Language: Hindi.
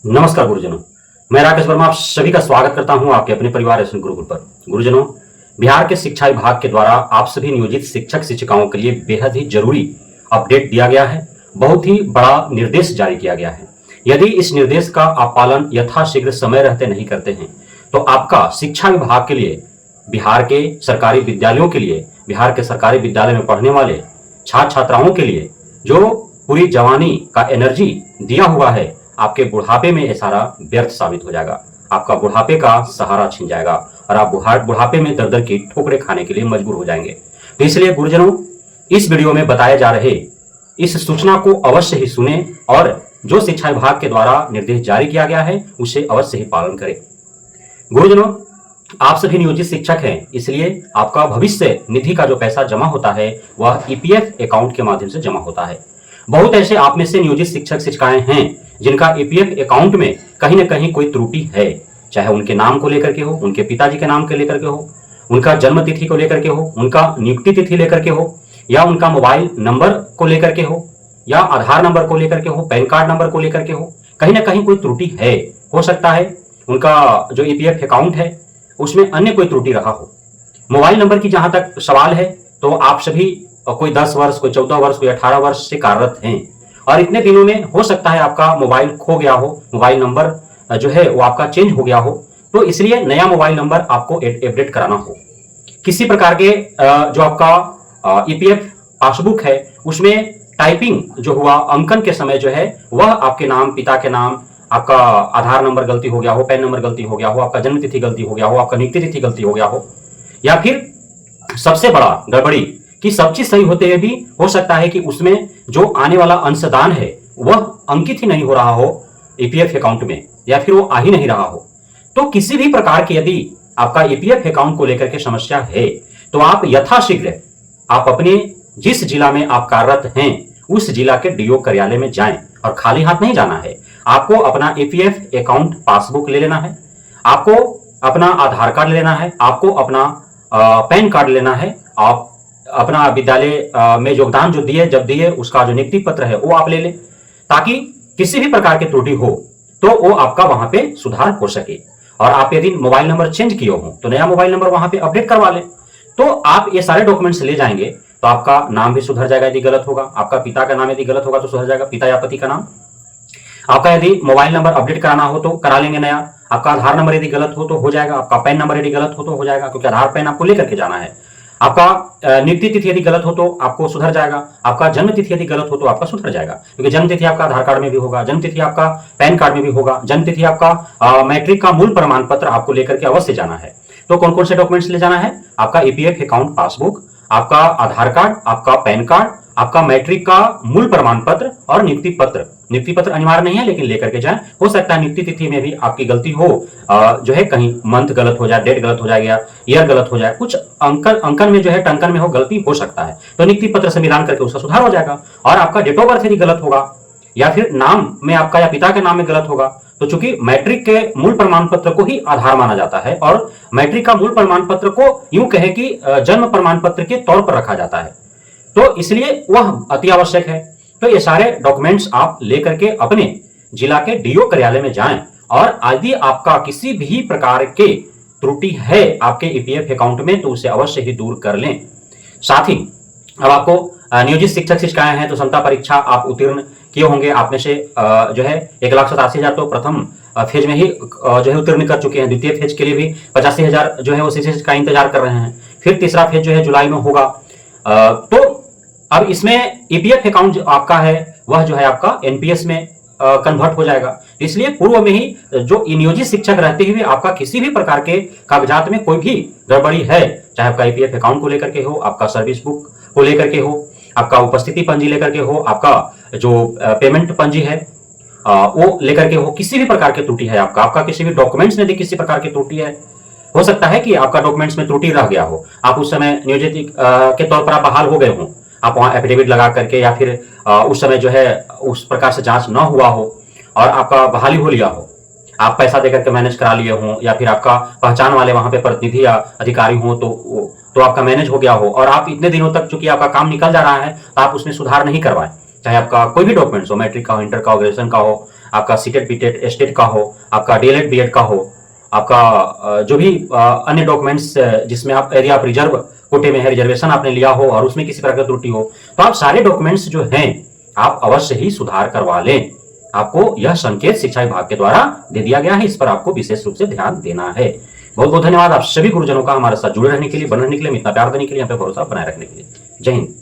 नमस्कार गुरुजनों, मैं राकेश वर्मा आप सभी का स्वागत करता हूं आपके अपने परिवार एसएन गुरुकुल पर। गुरुजनों, बिहार के शिक्षा विभाग के द्वारा आप सभी नियोजित शिक्षक शिक्षिकाओं के लिए बेहद ही जरूरी अपडेट दिया गया है। बहुत ही बड़ा निर्देश जारी किया गया है। यदि इस निर्देश का आप पालन यथाशीघ्र समय रहते नहीं करते हैं तो आपका शिक्षा विभाग के लिए, बिहार के सरकारी विद्यालयों के लिए, बिहार के सरकारी विद्यालय में पढ़ने वाले छात्र छात्राओं के लिए जो पूरी जवानी का एनर्जी दिया हुआ है, आपके बुढ़ापे में ये सारा व्यर्थ साबित हो जाएगा। आपका बुढ़ापे का सहारा छिन जाएगा और आप बुढ़ापे में दर दर की ठोकरें खाने के लिए मजबूर हो जाएंगे। तो इसलिए गुरुजनों, इस वीडियो में बताए जा रहे इस सूचना को अवश्य ही सुने और जो शिक्षा विभाग के द्वारा निर्देश जारी किया गया है उसे अवश्य ही पालन करें। गुरुजनों, आप सभी नियोजित शिक्षक हैं, इसलिए आपका भविष्य निधि का जो पैसा जमा होता है वह ईपीएफ अकाउंट के माध्यम से जमा होता है। बहुत ऐसे आप में से नियोजित शिक्षक शिक्षिकाएं हैं जिनका ईपीएफ अकाउंट में कहीं न कहीं कोई त्रुटि है, चाहे उनके नाम को लेकर के हो, उनके पिताजी के नाम को लेकर के हो, उनका जन्म तिथि को लेकर के हो, उनका नियुक्ति तिथि लेकर के हो, या उनका मोबाइल नंबर को लेकर के हो, या आधार नंबर को लेकर के हो, पैन कार्ड नंबर को लेकर के हो, कहीं ना कहीं कोई त्रुटि है। हो सकता है उनका जो ईपीएफ अकाउंट है उसमें अन्य कोई त्रुटि रहा हो। मोबाइल नंबर की जहां तक सवाल है तो आप सभी कोई 10 वर्ष, कोई 14 वर्ष, कोई 18 वर्ष से कार्यरत हैं और इतने दिनों में हो सकता है आपका मोबाइल खो गया हो, मोबाइल नंबर जो है वो आपका चेंज हो गया हो, तो इसलिए नया मोबाइल नंबर आपको अपडेट कराना हो। किसी प्रकार के जो आपका ईपीएफ पासबुक है उसमें टाइपिंग जो हुआ अंकन के समय जो है वह आपके नाम, पिता के नाम, आपका आधार नंबर गलती हो गया हो, पैन नंबर गलती हो गया हो, आपका जन्म तिथि गलती हो गया हो, आपका नियुक्ति तिथि गलती हो गया हो, या फिर सबसे बड़ा गड़बड़ी कि सब चीज सही होते हुए भी हो सकता है कि उसमें जो आने वाला अंशदान है वह अंकित ही नहीं हो रहा हो ईपीएफ अकाउंट में, या फिर वो आ ही नहीं रहा हो। तो किसी भी प्रकार की यदि आपका ईपीएफ अकाउंट को लेकर के समस्या है तो आप यथाशीघ्र आप अपने जिस जिला में आप कार्यरत हैं उस जिला के डीओ कार्यालय में जाएं और खाली हाथ नहीं जाना है। आपको अपना ईपीएफ अकाउंट पासबुक ले लेना है, आपको अपना आधार कार्ड लेना है, आपको अपना पैन कार्ड लेना है, आप अपना विद्यालय में योगदान जो दिए जब दिए उसका जो नियुक्ति पत्र है वो आप ले लें, ताकि किसी भी प्रकार की त्रुटि हो तो वो आपका वहां पे सुधार हो सके। और आप यदि मोबाइल नंबर चेंज किए हो तो नया मोबाइल नंबर वहां पे अपडेट करवा लें। तो आप ये सारे डॉक्यूमेंट्स ले जाएंगे तो आपका नाम भी सुधर जाएगा यदि गलत होगा, आपका पिता का नाम यदि गलत होगा तो सुधर जाएगा, पिता या पति का नाम। आपका यदि मोबाइल नंबर अपडेट कराना हो तो करा लेंगे नया, आपका आधार नंबर यदि गलत हो तो हो जाएगा, आपका पैन नंबर यदि गलत हो तो हो जाएगा, क्योंकि आधार पैन आपको लेकर के जाना है। आपका नियुक्ति तिथि यदि गलत हो तो आपको सुधर जाएगा, आपका जन्म तिथि यदि गलत हो तो आपका सुधर जाएगा, क्योंकि जन्म तिथि आपका आधार कार्ड में भी होगा, जन्म तिथि आपका पैन कार्ड में भी होगा, जन्म तिथि आपका मैट्रिक का मूल प्रमाण पत्र आपको लेकर के अवश्य जाना है। तो कौन कौन से डॉक्यूमेंट्स ले जाना है? आपका ईपीएफ अकाउंट पासबुक, आपका आधार कार्ड, आपका पैन कार्ड, आपका मैट्रिक का मूल प्रमाण पत्र और नियुक्ति पत्र। नियुक्ति पत्र अनिवार्य नहीं है लेकिन लेकर के जाएं। हो सकता है नियुक्ति तिथि में भी आपकी गलती हो, जो है कहीं मंथ गलत हो जाए, डेट गलत हो जाए या ईयर गलत हो जाए, कुछ अंकन में जो है टंकन में हो गलती हो सकता है, तो नियुक्ति पत्र से मिलान करके उसका सुधार हो जाएगा। और आपका डेट ऑफ बर्थ यदि गलत होगा या फिर नाम में आपका या पिता के नाम में गलत होगा तो चूंकि मैट्रिक के मूल प्रमाण पत्र को ही आधार माना जाता है और मैट्रिक का मूल प्रमाण पत्र को यूं कहे कि जन्म प्रमाण पत्र के तौर पर रखा जाता है, तो इसलिए वह अति आवश्यक है। तो ये सारे डॉक्यूमेंट्स आप लेकर के अपने जिला के डीओ कार्यालय में जाएं और यदि आपका किसी भी प्रकार के त्रुटि है आपके ईपीएफ अकाउंट में तो उसे अवश्य ही दूर कर लें। साथ ही अब आपको नियोजित शिक्षक शिक्षिकाएं हैं तो क्षमता परीक्षा आप उत्तीर्ण किए होंगे। आप में से जो है 1,87,000 तो प्रथम फेज में ही जो है उत्तीर्ण कर चुके हैं। द्वितीय फेज के लिए भी 85,000 जो है वो शिक्षक शिक्षिका इंतजार कर रहे हैं। फिर तीसरा फेज जो है जुलाई में होगा। तो अब इसमें ईपीएफ अकाउंट जो आपका है वह जो है आपका एनपीएस में कन्वर्ट हो जाएगा। इसलिए पूर्व में ही जो नियोजित शिक्षक रहते हुए आपका किसी भी प्रकार के कागजात में कोई भी गड़बड़ी है, चाहे आपका ईपीएफ अकाउंट को लेकर के हो, आपका सर्विस बुक को लेकर के हो, आपका उपस्थिति पंजी लेकर के हो, आपका जो पेमेंट पंजी है वो लेकर के हो, किसी भी प्रकार की त्रुटि है आपका किसी भी डॉक्यूमेंट्स में यदि किसी प्रकार की त्रुटि है, हो सकता है कि आपका डॉक्यूमेंट्स में त्रुटि रह गया हो, आप उस समय नियोजित के तौर पर आप बहाल हो गए हो, आप वहां एफिडेविट लगा करके या फिर उस समय जो है उस प्रकार से जांच न हुआ हो और आपका बहाली हो लिया हो, आप पैसा देकर के मैनेज करा लिए हो या फिर आपका पहचान वाले वहां पे प्रतिनिधि या अधिकारी हो तो आपका मैनेज हो गया हो और आप इतने दिनों तक चूंकि आपका काम निकल जा रहा है तो आप उसमें सुधार नहीं करवाएं, चाहे आपका कोई भी डॉक्यूमेंट्स हो, मैट्रिक का हो, इंटर का हो, ग्रेजुएशन का हो, आपका सीटेट बीटेट स्टेट का हो, आपका डीएलएड बीएड का हो, आपका जो भी अन्य डॉक्यूमेंट्स जिसमें आप एरिया ऑफ रिजर्व कोटे में है, रिजर्वेशन आपने लिया हो और उसमें किसी प्रकार की त्रुटि हो, तो आप सारे डॉक्यूमेंट्स जो हैं आप अवश्य ही सुधार करवा लें। आपको यह संकेत शिक्षा विभाग के द्वारा दे दिया गया है, इस पर आपको विशेष रूप से ध्यान देना है। बहुत बहुत धन्यवाद आप सभी गुरुजनों का हमारे साथ जुड़े रहने के लिए, बने रहने के लिए, इतना प्यार देने के लिए, यहाँ पे भरोसा बनाए रखने के लिए। जय हिंद।